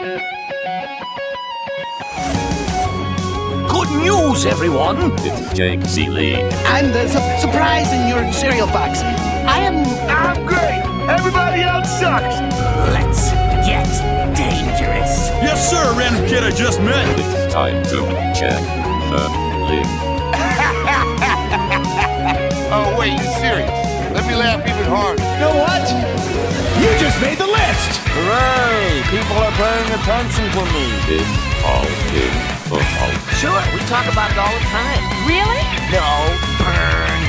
Good news, everyone! It's Jake Ciely. And surprise in your cereal box. I'm great! Everybody else sucks! Let's get dangerous! Yes, sir, random kid I just met. It's time to check the lid. Oh, wait, you're serious? Let me laugh even harder. You know what? You just made the list! Hooray! People are paying attention to me. It's all in football. Sure, we talk about it all the time. Really? No, burn.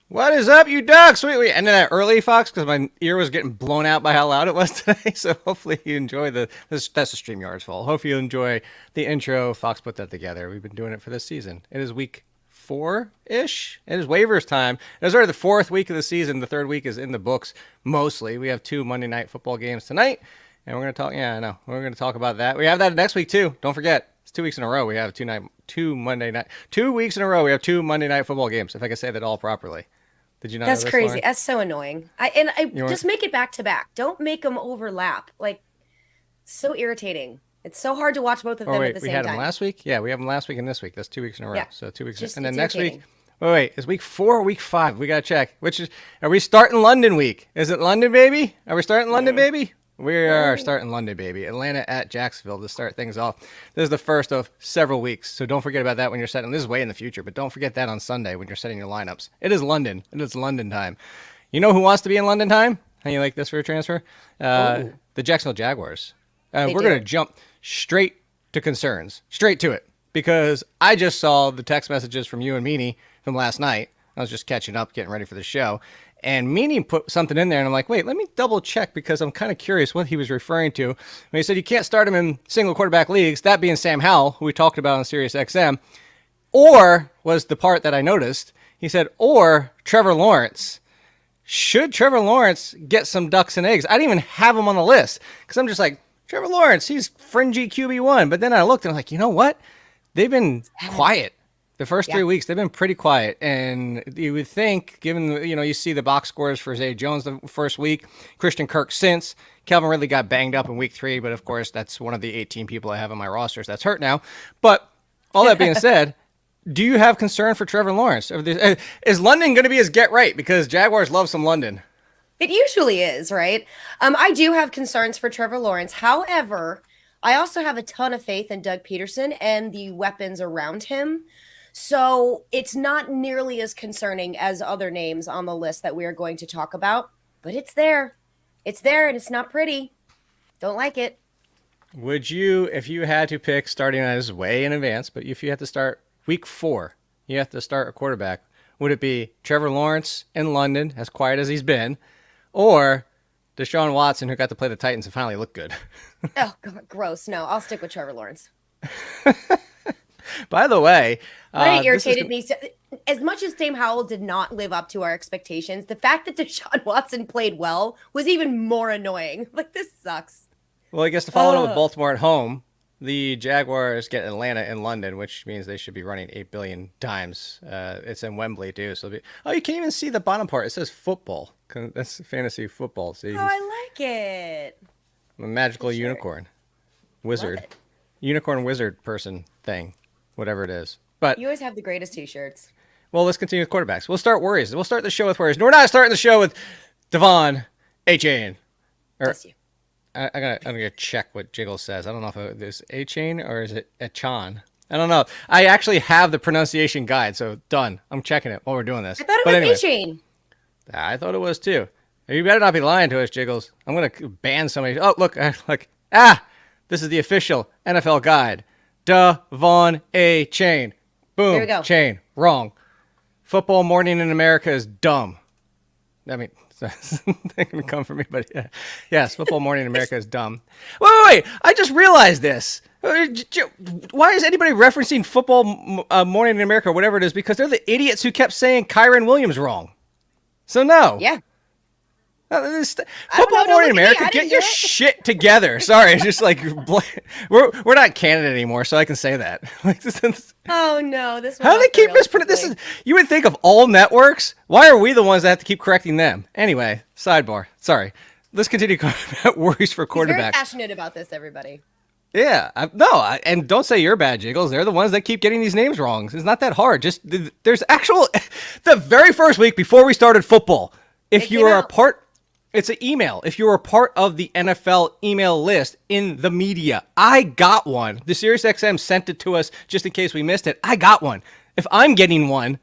What is up, you ducks? We ended that early, Fox, because my ear was getting blown out by how loud it was today. So hopefully you enjoy that's the StreamYard's fault. Hopefully you enjoy the intro. Fox put that together. We've been doing it for this season. It is week 4-ish. It is waivers time. It was already the 4th week of the season. The 3rd week is in the books mostly. We have 2 Monday Night Football games tonight, and we're going to talk. Yeah, I know. We're going to talk about that. We have that next week too. Don't forget, it's 2 weeks in a row. We have 2 weeks in a row. We have 2 Monday Night Football games. If I can say that all properly. Did you not? That's know this, crazy. Lauren? That's so annoying. Just make it back to back. Don't make them overlap. Like, so irritating. It's so hard to watch both of them at the same time. We had them last week? Yeah, we have them last week and this week. That's 2 weeks in a row. Yeah. So 2 weeks. Just and then it's next irritating. week. Wait, is week 4 or week 5? We got to check. Are we starting London week? Is it London, baby? Are we starting London, baby? We are starting London, baby. Atlanta at Jacksonville to start things off. This is the first of several weeks, so don't forget about that when you're setting. This is way in the future, but don't forget that on Sunday when you're setting your lineups. It is London. It is London time. You know who wants to be in London time? How you like this for a transfer? The Jacksonville Jaguars. We're going to jump straight to concerns, straight to it, because I just saw the text messages from you and Meanie from last night. I was just catching up, getting ready for the show. And Meanie put something in there, and I'm like, wait, let me double check because I'm kind of curious what he was referring to. When he said you can't start him in single quarterback leagues, that being Sam Howell, who we talked about on Sirius XM, or was the part that I noticed. He said, or Trevor Lawrence. Should Trevor Lawrence get some ducks and eggs? I didn't even have him on the list because I'm just like, Trevor Lawrence, he's fringy QB1. But then I looked and I'm like, you know what? They've been quiet. The first 3 weeks, they've been pretty quiet. And you would think, given, you see the box scores for Zay Jones the first week, Christian Kirk since, Calvin Ridley got banged up in week 3, but of course, that's one of the 18 people I have on my rosters that's hurt now. But all that being said, do you have concern for Trevor Lawrence? Is London going to be his get right? Because Jaguars love some London. It usually is, right? I do have concerns for Trevor Lawrence. However, I also have a ton of faith in Doug Peterson and the weapons around him. So it's not nearly as concerning as other names on the list that we are going to talk about, but it's there. It's there and it's not pretty. Don't like it. Would you, if you had to pick, starting as way in advance, but if you had to start week 4, you have to start a quarterback, would it be Trevor Lawrence in London, as quiet as he's been, or Deshaun Watson, who got to play the Titans and finally looked good? Oh, God, gross. No, I'll stick with Trevor Lawrence. By the way, it irritated me. As much as Sam Howell did not live up to our expectations, the fact that Deshaun Watson played well was even more annoying. Like, this sucks. Well, I guess to follow it up with Baltimore at home, the Jaguars get Atlanta in London, which means they should be running 8 billion times. It's in Wembley, too. So you can't even see the bottom part. It says football. That's fantasy football. So I like it. I'm a magical unicorn. Wizard. Unicorn wizard person thing. Whatever it is. But you always have the greatest T-shirts. Well, let's continue with quarterbacks. We'll start worries. We'll start the show with worries. No, we're not starting the show with Devon Achane. Bless you. I'm gonna check what Jiggle says. I don't know if it's Achane or is it Achane. I don't know. I actually have the pronunciation guide, so done. I'm checking it while we're doing this. I thought it was Achane. I thought it was too. You better not be lying to us, Jiggles. I'm gonna ban somebody. Oh, look, this is the official NFL guide. Devon Achane. Boom. There we go. Chain. Wrong. Football morning in America is dumb. I mean, they're going to come for me, but yeah. Yes, football morning in America is dumb. Wait. I just realized this. Why is anybody referencing football morning in America or whatever it is? Because they're the idiots who kept saying Kyron Williams wrong. So no. Yeah. Football Morning America, get your shit together. Sorry, it's just like we're not Canada anymore, so I can say that. Oh no, this. How do they keep mispronouncing? This is. You would think of all networks. Why are we the ones that have to keep correcting them? Anyway, sidebar. Sorry. Let's continue about worries for quarterbacks. He's very passionate about this, everybody. Yeah, and don't say you're bad, Jiggles. They're the ones that keep getting these names wrong. It's not that hard. Just there's the very first week before we started football. If you are a part. It's an email. If you're a part of the NFL email list in the media, I got one. The SiriusXM sent it to us just in case we missed it. I got one. If I'm getting one,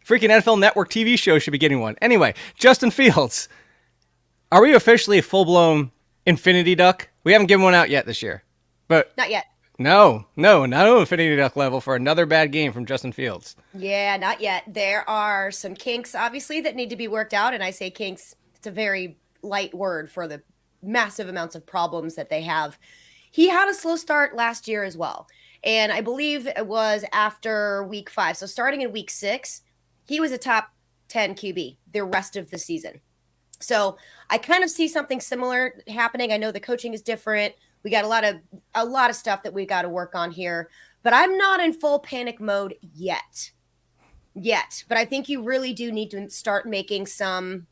freaking NFL Network TV show should be getting one. Anyway, Justin Fields. Are we officially a full-blown Infinity Duck? We haven't given one out yet this year. But not yet. No Infinity Duck level for another bad game from Justin Fields. Yeah, not yet. There are some kinks, obviously, that need to be worked out. And I say kinks, it's a very light word for the massive amounts of problems that they have. He had a slow start last year as well. And I believe it was after week 5. So starting in week 6, he was a top 10 QB the rest of the season. So I kind of see something similar happening. I know the coaching is different. We got a lot of stuff that we got to work on here, but I'm not in full panic mode yet. But I think you really do need to start making some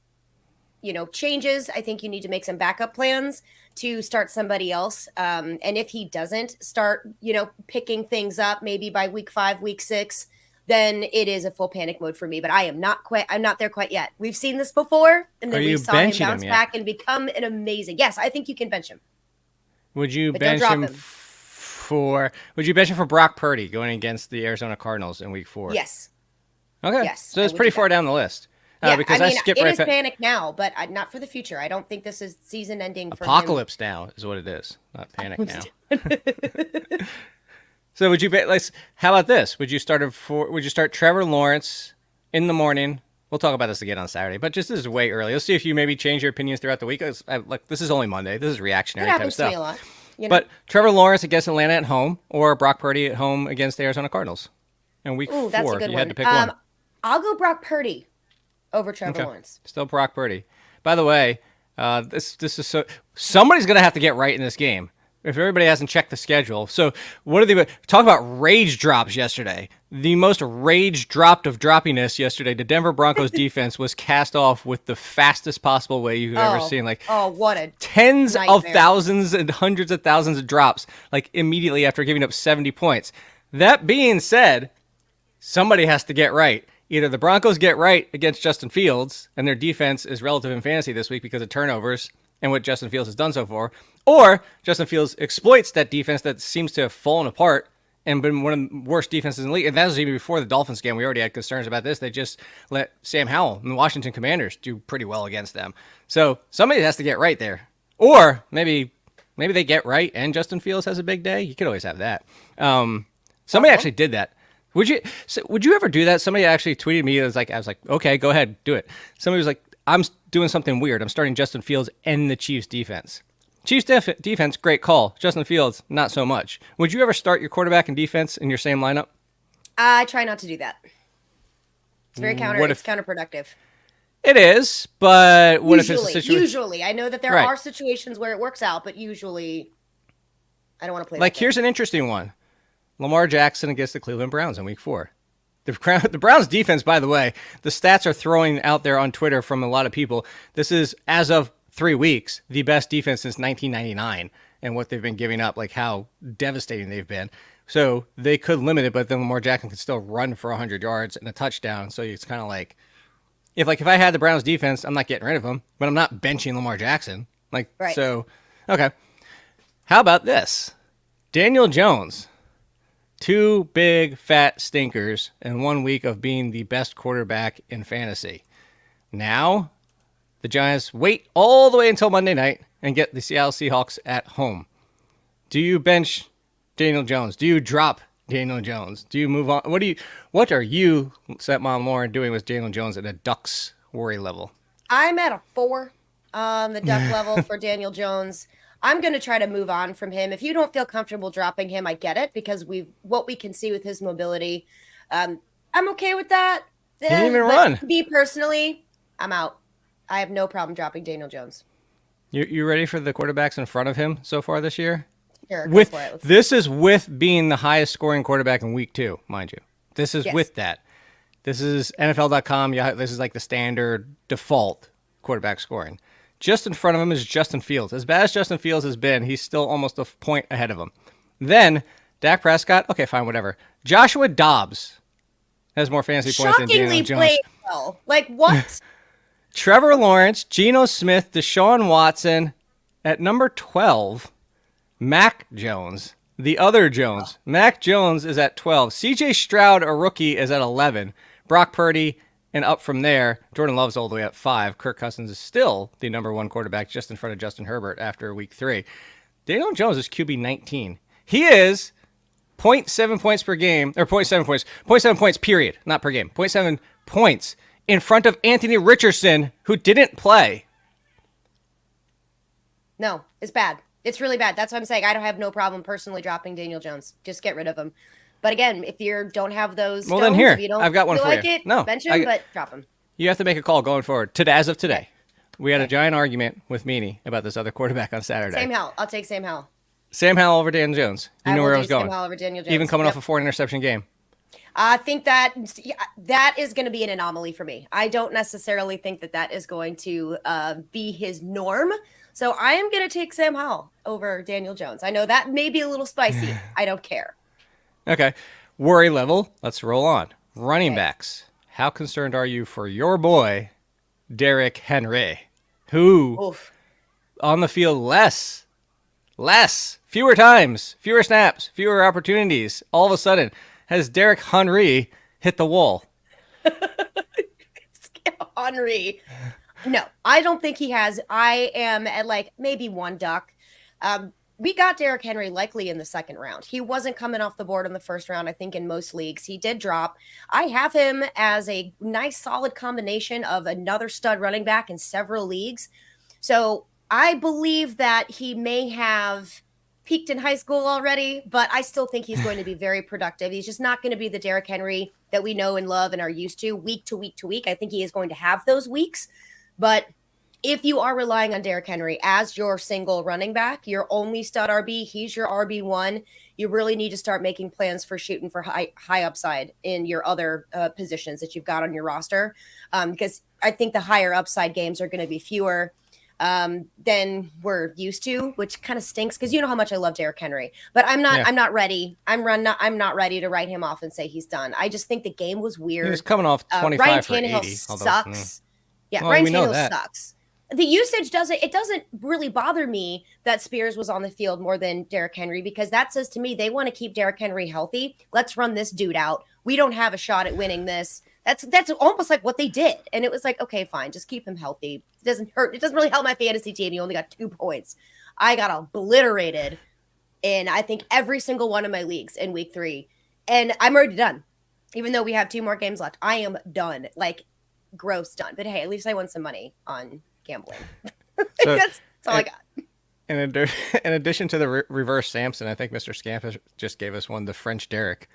changes. I think you need to make some backup plans to start somebody else. And if he doesn't start, picking things up maybe by week 5, week 6, then it is a full panic mode for me. But I'm not there quite yet. We've seen this before, and then we saw him bounce back and become an amazing. Yes, I think you can bench him. Would you bench him for Brock Purdy going against the Arizona Cardinals in week 4? Yes. Okay. Yes. So it's pretty far down the list. Because I skipped right it is panic now, but not for the future. I don't think this is season ending for Apocalypse now is what it is, not panic now. So how about this? Would you start Trevor Lawrence in the morning? We'll talk about this again on Saturday, but this is way early. Let's see if you maybe change your opinions throughout the week. This is only Monday. This is reactionary type of stuff. It happens to me a lot. But Trevor Lawrence against Atlanta at home, or Brock Purdy at home against the Arizona Cardinals in week 4. That's a good you one. had to pick one. I'll go Brock Purdy over Trevor Lawrence. Still Brock Purdy. By the way, this is so somebody's gonna have to get right in this game if everybody hasn't checked the schedule. So what are they talk about rage drops yesterday? The most rage dropped of droppiness yesterday. The Denver Broncos defense was cast off with the fastest possible way you've ever seen. What a tens nightmare. of thousands and hundreds of thousands of drops, immediately after giving up 70 points. That being said, somebody has to get right. Either the Broncos get right against Justin Fields, and their defense is relative in fantasy this week because of turnovers and what Justin Fields has done so far, or Justin Fields exploits that defense that seems to have fallen apart and been one of the worst defenses in the league. And that was even before the Dolphins game. We already had concerns about this. They just let Sam Howell and the Washington Commanders do pretty well against them. So somebody has to get right there. Or maybe they get right and Justin Fields has a big day. You could always have that. Somebody actually did that. Would you ever do that? Somebody actually tweeted me. I was like, okay, go ahead, do it. Somebody was like, I'm doing something weird. I'm starting Justin Fields and the Chiefs defense. Chiefs defense, great call. Justin Fields, not so much. Would you ever start your quarterback and defense in your same lineup? I try not to do that. It's very counterproductive. It is, but what if it's a situation? Usually, I know that there are situations where it works out, but usually, I don't want to play. Here's an interesting one. Lamar Jackson against the Cleveland Browns in week 4. The Browns defense, by the way, the stats are throwing out there on Twitter from a lot of people. This is, as of 3 weeks, the best defense since 1999 and what they've been giving up, how devastating they've been. So they could limit it, but then Lamar Jackson could still run for 100 yards and a touchdown. So it's kind of if I had the Browns defense, I'm not getting rid of him, but I'm not benching Lamar Jackson. Right. So, okay. How about this? Daniel Jones. 2 big fat stinkers in 1 week of being the best quarterback in fantasy. Now, the Giants wait all the way until Monday night and get the Seattle Seahawks at home. Do you bench Daniel Jones? Do you drop Daniel Jones? Do you move on? What are you, Stepmom Lauren, doing with Daniel Jones at a Ducks worry level? I'm at a 4 on the Duck level for Daniel Jones. I'm going to try to move on from him. If you don't feel comfortable dropping him, I get it, because what we can see with his mobility, I'm okay with that. He didn't even run. Me personally, I'm out. I have no problem dropping Daniel Jones. You ready for the quarterbacks in front of him so far this year? Sure, With go for it. this is with being the highest scoring quarterback in week 2, mind you. This is Yes. with that. This is NFL.com. Yeah, this is like the standard default quarterback scoring. Just in front of him is Justin Fields. As bad as Justin Fields has been, he's still almost a point ahead of him. Then Dak Prescott. Okay, fine, whatever. Joshua Dobbs has more fantasy points than Daniel Shockingly Jones. played well. Like, what? Trevor Lawrence, Geno Smith, Deshaun Watson. At number 12, Mac Jones, the other Jones. Mac Jones is at 12. CJ Stroud, a rookie, is at 11. Brock Purdy, and up from there, Jordan Love's all the way at 5. Kirk Cousins is still the number 1 quarterback just in front of Justin Herbert after week 3. Daniel Jones is QB 19. He is 0.7 points per game, or 0.7 points, 0.7 points period, not per game, 0.7 points in front of Anthony Richardson, who didn't play. No, it's bad. It's really bad. That's what I'm saying. I don't have no problem personally dropping Daniel Jones. Just get rid of him. But again, if you don't have those Well, stones, then here, if you don't I've got one feel for like you. it, No, bench him, but drop him. You have to make a call going forward. As of today, we had a giant argument with Meanie about this other quarterback on Saturday. Sam Howell. I'll take Sam Howell. Sam Howell over Daniel Jones. You knew where I was going. Sam Howell over Daniel Jones. Even coming off a 4-interception game. I think that is going to be an anomaly for me. I don't necessarily think that is going to be his norm. So I am going to take Sam Howell over Daniel Jones. I know that may be a little spicy. I don't care. Okay. Worry level. Let's roll on. Running backs. How concerned are you for your boy, Derrick Henry, who on the field less, fewer times, fewer snaps, fewer opportunities, all of a sudden has Derrick Henry hit the wall? Henry. No, I don't think he has. I am at like maybe one duck. We got Derrick Henry likely in the second round. He wasn't coming off the board in the first round, I think, in most leagues. He did drop. I have him as a nice, solid combination of another stud running back in several leagues. So I believe that he may have peaked in high school already, but I still think he's going to be very productive. He's just not going to be the Derrick Henry that we know and love and are used to week to week to week. I think he is going to have those weeks, but if you are relying on Derrick Henry as your single running back, your only stud RB, he's your RB1, you really need to start making plans for shooting for high upside in your other positions that you've got on your roster, because I think the higher upside games are going to be fewer than we're used to, which kind of stinks because you know how much I love Derrick Henry. But I'm not ready. I'm not ready to write him off and say he's done. I just think the game was weird. He was coming off 25 Ryan for Tannehill 80. sucks. Yeah, Well, Ryan we know Tannehill that. sucks. The usage doesn't really bother me that Spears was on the field more than Derrick Henry, because that says to me they want to keep Derrick Henry healthy. Let's run this dude out. We don't have a shot at winning this. That's almost like what they did. And it was like, okay, fine, just keep him healthy. It doesn't hurt. It doesn't really help my fantasy team. You only got 2 points. I got obliterated in I think every single one of my leagues in week 3. And I'm already done. Even though we have 2 more games left, I am done. Like gross done. But hey, at least I won some money on gambling. So, that's all I got. In addition to the reverse Samson, I think Mr. Scamp just gave us one, the French Derrick.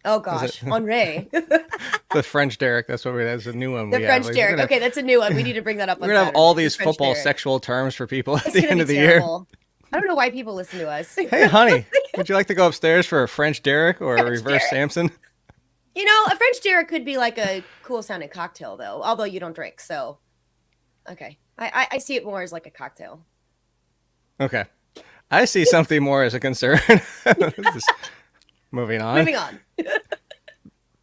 Oh gosh, Henri. The French Derrick. That's a new one. The French Derrick. Okay, that's a new one. We need to bring that up. We're gonna have all these football sexual terms for people at the end of the year. I don't know why people listen to us. Hey, honey, would you like to go upstairs for a French Derrick or a reverse Samson? You know, a French Derrick could be like a cool sounding cocktail, though. Although you don't drink, so okay. I see it more as like a cocktail. Okay, I see something more as a concern. Moving on.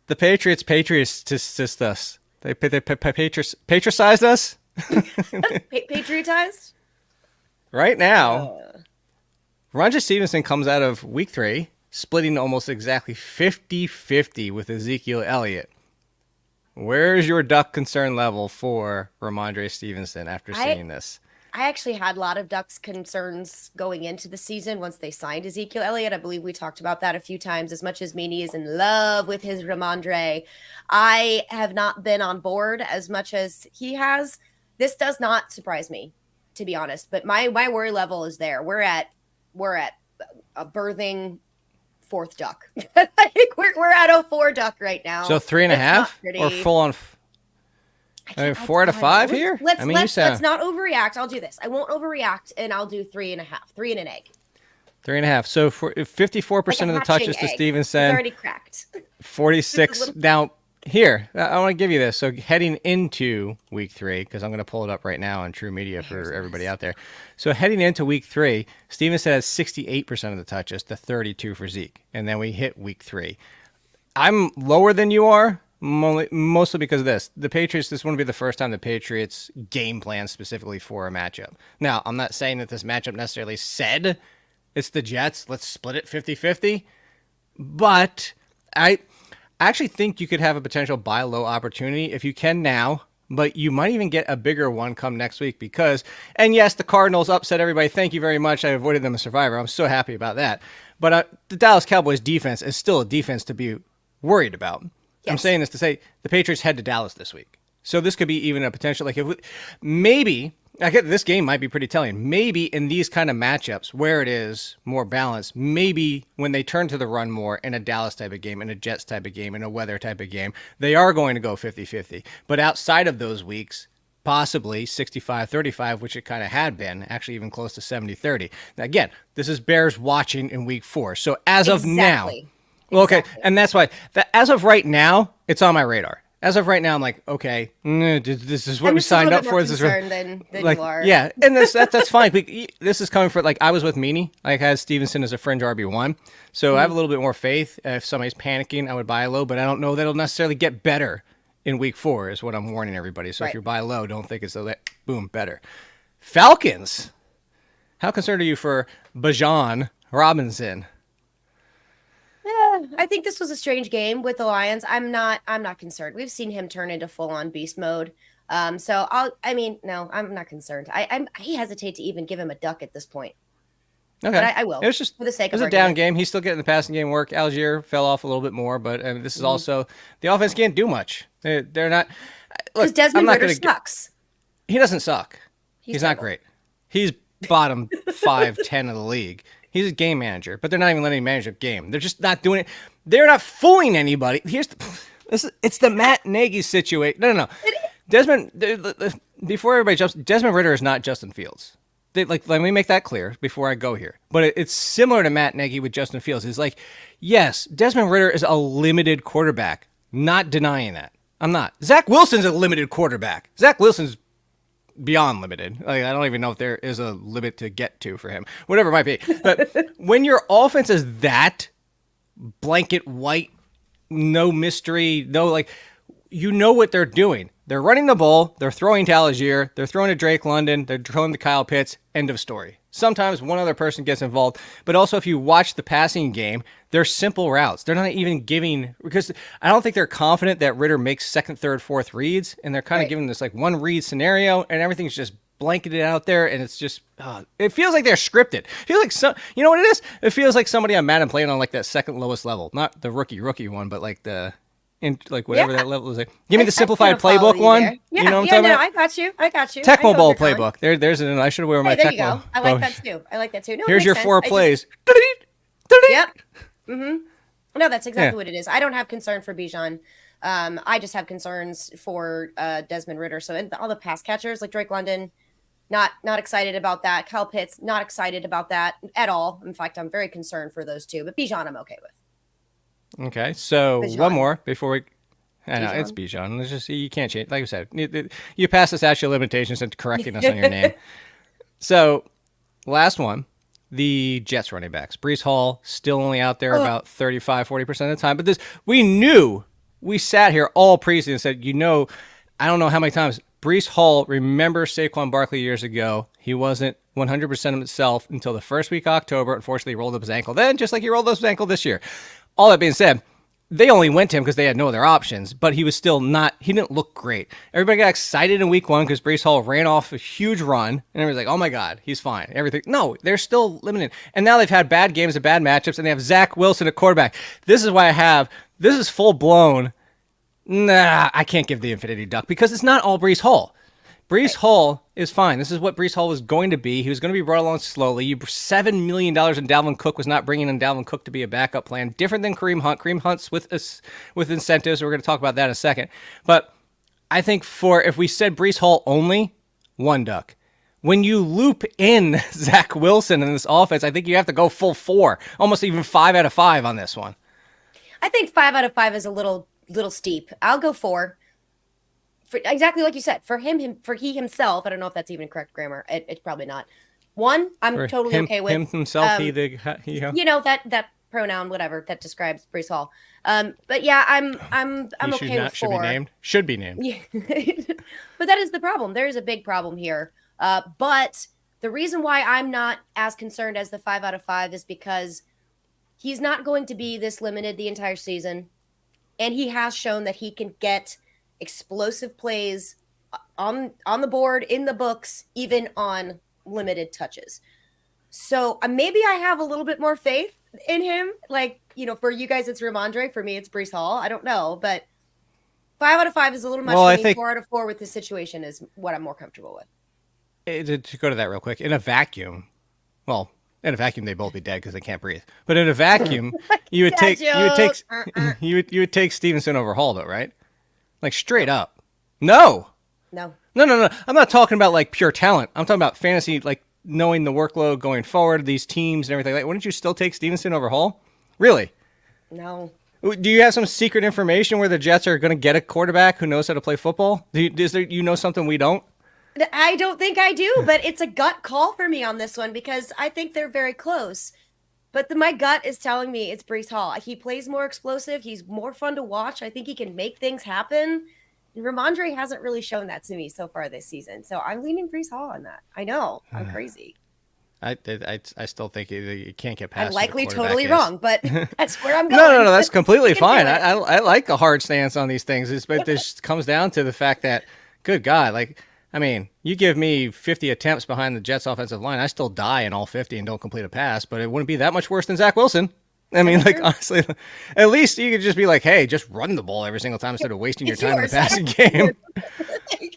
The Patriots just us. They patricized us. Patriotized? Right now, Ramondre Stevenson comes out of week 3, splitting almost exactly 50-50 with Ezekiel Elliott. Where's your duck concern level for Ramondre Stevenson after seeing this? I actually had a lot of Ducks concerns going into the season once they signed Ezekiel Elliott. I believe we talked about that a few times. As much as Meanie is in love with his Ramondre, I have not been on board as much as he has. This does not surprise me, to be honest. But my worry level is there. We're at a birthing 4th duck. I think we're at a 4 duck right now. So 3.5 or full on? I mean, 4 out of 5 here? Let's I mean, let's not overreact. I'll do this. I won't overreact, and I'll do 3.5. 3 and an egg. 3.5. So for 54% of the touches to Stevenson. It's already cracked. 46. Now, here, I want to give you this. So heading into week 3, because I'm going to pull it up right now on True Media for everybody out there. So heading into week 3, Stevenson has 68% of the touches to 32 for Zeke. And then we hit week 3. I'm lower than you are, mostly because of this. The Patriots, this wouldn't be the first time the Patriots game plan specifically for a matchup. Now, I'm not saying that this matchup necessarily said it's the Jets, let's split it 50-50. But I actually think you could have a potential buy low opportunity if you can now, but you might even get a bigger one come next week because, and yes, the Cardinals upset everybody. Thank you very much. I avoided them a survivor. I'm so happy about that. But the Dallas Cowboys defense is still a defense to be worried about. Yes. I'm saying this to say the Patriots head to Dallas this week. So this could be even a potential, like if maybe, this game might be pretty telling. Maybe in these kind of matchups where it is more balanced, maybe when they turn to the run more in a Dallas type of game, in a Jets type of game, in a weather type of game, they are going to go 50-50. But outside of those weeks, possibly 65-35, which it kind of had been, actually even close to 70-30. Now, again, this is Bears watching in week 4. So as of now, well, okay, and that's why, as of right now, it's on my radar. As of right now, I'm like, okay, this is what we signed up for. This is than like, you are. Yeah, and that's fine. This is coming for, like, I was with Meanie. I had Stevenson as a fringe RB1, so I have a little bit more faith. If somebody's panicking, I would buy low, but I don't know that it'll necessarily get better in week 4 is what I'm warning everybody. So if you buy low, don't think it's boom, better. Falcons. How concerned are you for Bijan Robinson? I think this was a strange game with the Lions. I'm not concerned. We've seen him turn into full-on beast mode. So no, I'm not concerned. I hesitate to even give him a duck at this point. Okay, but I will. It was just for the sake of a down game. He's still getting the passing game work. Algier fell off a little bit more, but this is also the offense can't do much. They're not. Because Desmond Ritter sucks. He doesn't suck. He's not great. He's bottom 5-10 of the league. He's a game manager, but they're not even letting him manage a game. They're just not doing it. They're not fooling anybody. It's the Matt Nagy situation. No. Desmond, before everybody jumps, Desmond Ritter is not Justin Fields. Let me make that clear before I go here. But it's similar to Matt Nagy with Justin Fields. It's like, yes, Desmond Ritter is a limited quarterback. Not denying that. I'm not. Zach Wilson's a limited quarterback. Zach Wilson's beyond limited. Like, I don't even know if there is a limit to get to for him. Whatever it might be. But when your offense is that blanket white, no mystery, you know what they're doing. They're running the ball. They're throwing to Algier. They're throwing to Drake London. They're throwing to Kyle Pitts. End of story. Sometimes one other person gets involved. But also, if you watch the passing game, they're simple routes. They're not even giving, because I don't think they're confident that Ritter makes second, third, fourth reads. And they're kind of giving this one read scenario, and everything's just blanketed out there. And it's just, it feels like they're scripted. It feels like you know what it is? It feels like somebody on Madden playing on that second lowest level. Not the rookie one, but whatever that level is. Give me the simplified playbook one. Yeah, you know what I'm talking about? I got you. Tecmo Bowl playbook. There's an. I should have worn my Tecmo. There you go. I like that too. No, here's your 4 plays. Yep. No, that's exactly what it is. I don't have concern for Bijan. I just have concerns for Desmond Ritter. So all the pass catchers like Drake London, not excited about that. Kyle Pitts, not excited about that at all. In fact, I'm very concerned for those two. But Bijan, I'm okay with. Okay, so Bijan. One more before we. I know it's Bijan. It's just you can't change. Like I said, you pass the statute of limitations and correcting us on your name. So, last one, the Jets running backs. Breece Hall still only out there about 35-40% of the time. But we sat here all preseason and said, I don't know how many times Breece Hall. Remember Saquon Barkley years ago? He wasn't 100% of himself until the first week of October. Unfortunately, he rolled up his ankle then, just like he rolled up his ankle this year. All that being said, they only went to him because they had no other options, but he was still he didn't look great. Everybody got excited in week 1 because Breece Hall ran off a huge run, and everybody's like, oh my God, he's fine. Everything. No, they're still limited. And now they've had bad games and bad matchups, and they have Zach Wilson at quarterback. This is why this is full blown. Nah, I can't give the infinity duck because it's not all Breece Hall. Breece Hall is fine. This is what Breece Hall was going to be. He was going to be brought along slowly. $7 million in Dalvin Cook was not bringing in Dalvin Cook to be a backup plan. Different than Kareem Hunt. Kareem Hunt's with incentives. We're going to talk about that in a second. But I think if we said Breece Hall only, 1 duck. When you loop in Zach Wilson in this offense, I think you have to go full 4, almost even 5 out of 5 on this one. I think 5 out of 5 is a little steep. I'll go 4. Exactly like you said, for he himself. I don't know if that's even correct grammar. It's probably not. 1, I'm totally okay with. Him himself, he. You know that pronoun, whatever that describes Breece Hall. But yeah, I'm okay with 4. Should be named. Yeah. But that is the problem. There is a big problem here. But the reason why I'm not as concerned as the 5 out of 5 is because he's not going to be this limited the entire season. And he has shown that he can get explosive plays on the board, in the books, even on limited touches. So maybe I have a little bit more faith in him. Like, for you guys, it's Ramondre. For me, it's Breece Hall. I don't know, but 5 out of 5 is a little much. Well, for I me. think 4 out of 4 with this situation is what I'm more comfortable with. To go to that real quick, in a vacuum, they both be dead because they can't breathe. But in a vacuum, you would take Stevenson over Hall, though, right? Like straight up. No. I'm not talking about like pure talent. I'm talking about fantasy, like knowing the workload going forward, these teams and everything. Like, wouldn't you still take Stevenson over Hall? Really? No. Do you have some secret information where the Jets are going to get a quarterback who knows how to play football? You know something we don't? I don't think I do, but it's a gut call for me on this one because I think they're very close. But my gut is telling me it's Breece Hall. He plays more explosive. He's more fun to watch. I think he can make things happen. And Ramondre hasn't really shown that to me so far this season. So I'm leaning Breece Hall on that. I know. I'm crazy. I still think you can't get past. I'm likely totally wrong, but that's where I'm going. No, that's completely fine. I like a hard stance on these things. But this comes down to the fact that, good God, you give me 50 attempts behind the Jets offensive line, I still die in all 50 and don't complete a pass, but it wouldn't be that much worse than Zach Wilson. Honestly, at least you could just be like, hey, just run the ball every single time instead of wasting your time in the passing game.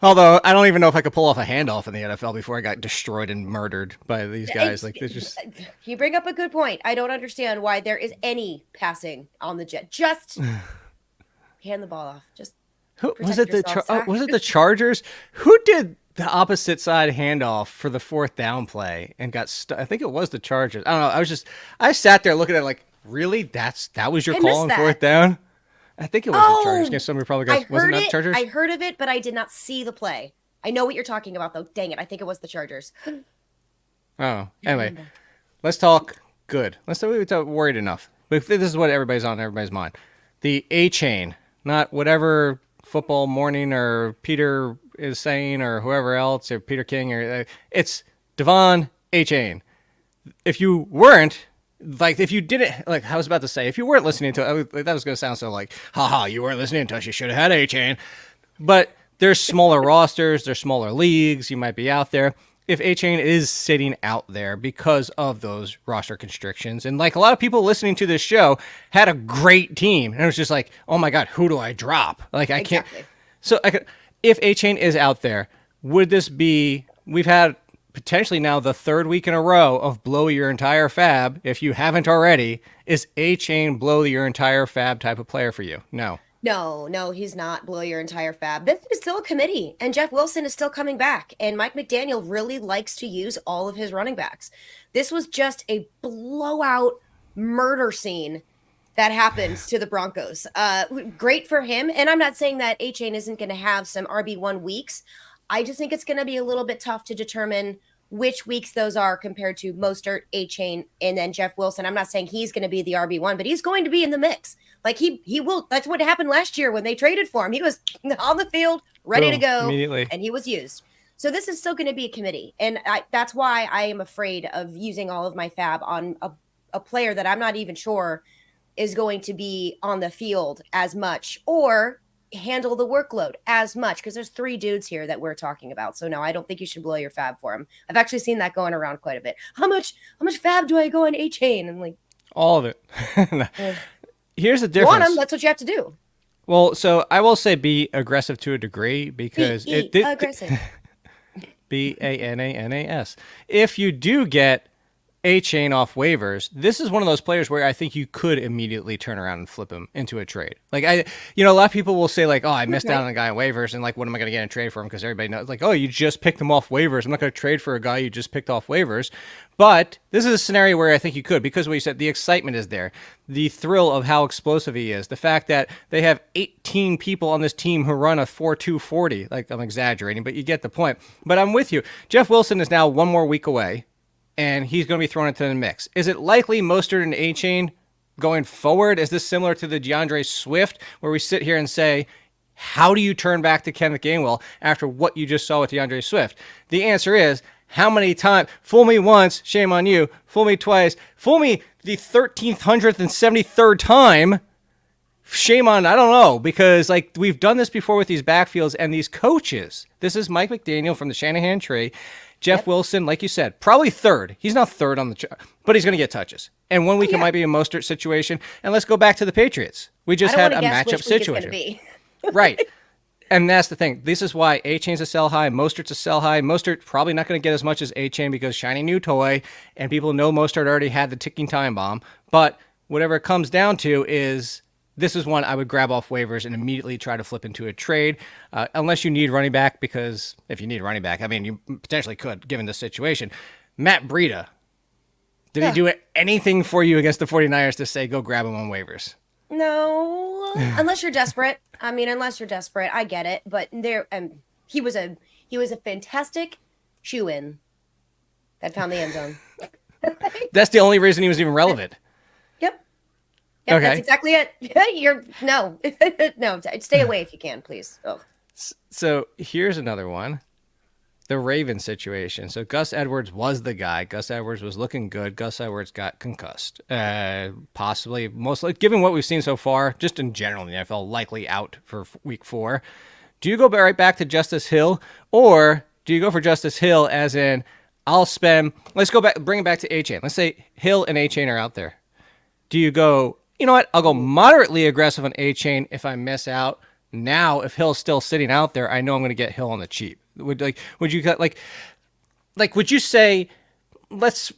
Although I don't even know if I could pull off a handoff in the NFL before I got destroyed and murdered by these guys. You bring up a good point. I don't understand why there is any passing on the Jet. Just hand the ball off. Just was it the Chargers? Who did the opposite side handoff for the 4th down play and got stuck? I think it was the Chargers. I don't know. I sat there looking at it like, really? That was your call on 4th down? I think it was the Chargers. Guess somebody probably got. Wasn't that Chargers? I heard of it, but I did not see the play. I know what you're talking about, though. Dang it! I think it was the Chargers. Oh, anyway, let's talk good. Let's talk worried enough. But this is what everybody's on everybody's mind. The Achane, not whatever Football Morning or Peter is saying or whoever else or Peter King or it's Devon Achane. If you weren't if you didn't I was about to say, if you weren't listening to it, that was going to sound so like, haha, you weren't listening to us, you should have had Achane. But there's smaller rosters, there's smaller leagues, you might be out there. If Achane is sitting out there because of those roster constrictions, and like a lot of people listening to this show had a great team, and it was just like, oh my God, who do I drop? I can't. So if Achane is out there, would this be? We've had potentially now the 3rd week in a row of blow your entire fab. If you haven't already, is Achane blow your entire fab type of player for you? No. No, he's not blow your entire fab. This is still a committee, and Jeff Wilson is still coming back, and Mike McDaniel really likes to use all of his running backs. This was just a blowout murder scene that happened to the Broncos. Great for him, and I'm not saying that Achane isn't going to have some RB1 weeks. I just think it's going to be a little bit tough to determine which weeks those are compared to Mostert, Achane, and then Jeff Wilson. I'm not saying he's going to be the RB1, but he's going to be in the mix. He will. That's what happened last year when they traded for him. He was on the field, ready to go, immediately, and he was used. So this is still going to be a committee, and that's why I am afraid of using all of my fab on a player that I'm not even sure is going to be on the field as much or handle the workload as much, because there's 3 dudes here that we're talking about. So no, I don't think you should blow your fab for him. I've actually seen that going around quite a bit. How much fab do I go on Achane? I'm like, all of it. Here's the difference. Want him, that's what you have to do. Well, so I will say be aggressive to a degree because it did aggressive. BANANAS. If you do get Achane off waivers, this is one of those players where I think you could immediately turn around and flip him into a trade. Like a lot of people will say like, oh, I missed out on a guy on waivers, and like, what am I going to get in a trade for him? Because everybody knows, like, oh, you just picked him off waivers. I'm not going to trade for a guy you just picked off waivers. But this is a scenario where I think you could, because what you said, the excitement is there, the thrill of how explosive he is, the fact that they have 18 people on this team who run a 4.2 40. Like, I'm exaggerating, but you get the point. But I'm with you. Jeff Wilson is now 1 more week away, and he's going to be thrown into the mix. Is it likely Mostert and Achane going forward? Is this similar to the DeAndre Swift, where we sit here and say, how do you turn back to Kenneth Gainwell after what you just saw with DeAndre Swift? The answer is, how many times? Fool me once, shame on you. Fool me twice. Fool me the 1,373rd time. Shame on, I don't know, because like we've done this before with these backfields and these coaches. This is Mike McDaniel from the Shanahan tree. Jeff Wilson, like you said, probably third. He's not third on the chart, but he's going to get touches. And 1 week it might be a Mostert situation. And let's go back to the Patriots. We just had a matchup situation. Right. And that's the thing. This is why Achane's a sell high, Mostert's a sell high. Mostert probably not going to get as much as Achane because shiny new toy, and people know Mostert already had the ticking time bomb. But whatever it comes down to is, this is one I would grab off waivers and immediately try to flip into a trade, unless you need running back, because if you need running back, I mean, you potentially could, given the situation. Matt Breida, did he do anything for you against the 49ers to say, go grab him on waivers? No, unless you're desperate. I mean, unless you're desperate, I get it. But he was a fantastic shoe-in that found the end zone. That's the only reason he was even relevant. Yep, okay. That's exactly it. No, stay away if you can, please. Oh. So here's another one. The Ravens situation. So Gus Edwards was the guy. Gus Edwards was looking good. Gus Edwards got concussed. Possibly, mostly, given what we've seen so far, just in general in the NFL, likely out for week 4. Do you go right back to Justice Hill, or do you go for Justice Hill as in, let's go back, bring it back to Achane. Let's say Hill and Achane are out there. Do you go, you know what, I'll go moderately aggressive on Achane if I miss out. Now, if Hill's still sitting out there, I know I'm going to get Hill on the cheap. Would you say, let's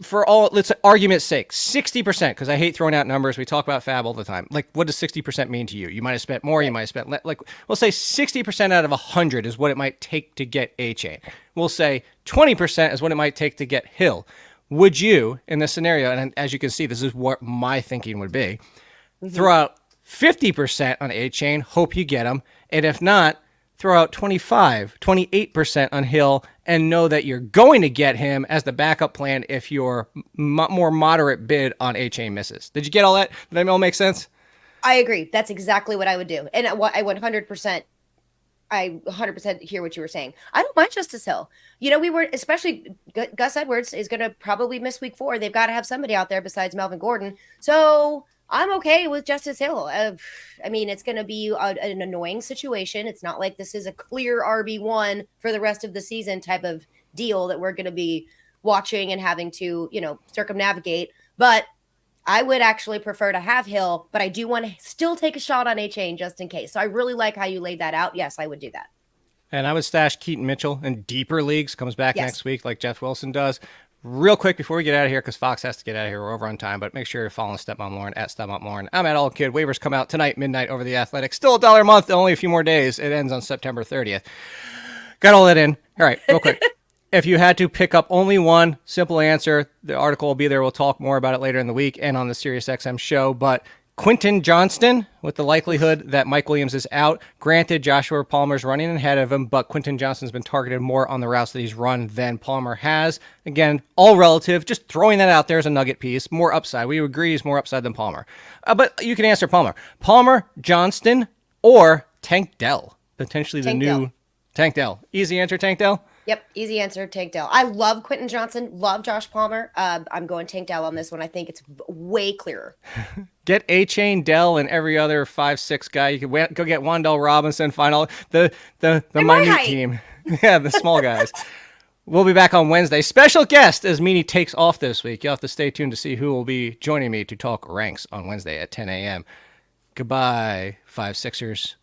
argument's sake, 60%, because I hate throwing out numbers. We talk about Fab all the time. Like, what does 60% mean to you? You might have spent more, you might have spent we'll say 60% out of 100 is what it might take to get Achane. We'll say 20% is what it might take to get Hill. Would you, in this scenario, and as you can see, this is what my thinking would be, throw out 50% on Achane, hope you get him, and if not, throw out 28% on Hill and know that you're going to get him as the backup plan if your more moderate bid on Achane misses. Did you get all that? Did that all make sense? I agree. That's exactly what I would do. And I 100% hear what you were saying. I don't mind Justice Hill. We were, especially Gus Edwards is going to probably miss week 4. They've got to have somebody out there besides Melvin Gordon. So I'm okay with Justice Hill. I mean, it's going to be an annoying situation. It's not like this is a clear RB1 for the rest of the season type of deal that we're going to be watching and having to, circumnavigate. But I would actually prefer to have Hill, but I do want to still take a shot on Achane just in case. So I really like how you laid that out. Yes, I would do that. And I would stash Keaton Mitchell in deeper leagues, comes back next week like Jeff Wilson does. Real quick before we get out of here, because Fox has to get out of here. We're over on time, but make sure you're following Stepmom Lauren at Stepmom Lauren. I'm at All Kid. Waivers come out tonight, midnight over the Athletic. Still $1 a month, only a few more days. It ends on September 30th. Got all that in. All right, real quick. If you had to pick up only one, simple answer. The article will be there. We'll talk more about it later in the week and on the SiriusXM show. But Quentin Johnston, with the likelihood that Mike Williams is out. Granted, Joshua Palmer's running ahead of him, but Quentin Johnston's been targeted more on the routes that he's run than Palmer has. Again, all relative. Just throwing that out there as a nugget piece. More upside. We agree he's more upside than Palmer. But you can answer Palmer. Palmer, Johnston, or Tank Dell. Potentially the new Tank Dell. Easy answer, Tank Dell? Yep, easy answer, Tank Dell. I love Quentin Johnson, love Josh Palmer. I'm going Tank Dell on this one. I think it's way clearer. Get Achane, Dell, and every other 5'6" guy. You can go get Wan'Dale Robinson, final the minute team. Yeah, the small guys. We'll be back on Wednesday. Special guest as Meanie takes off this week. You'll have to stay tuned to see who will be joining me to talk ranks on Wednesday at 10 a.m. Goodbye, 5-6ers.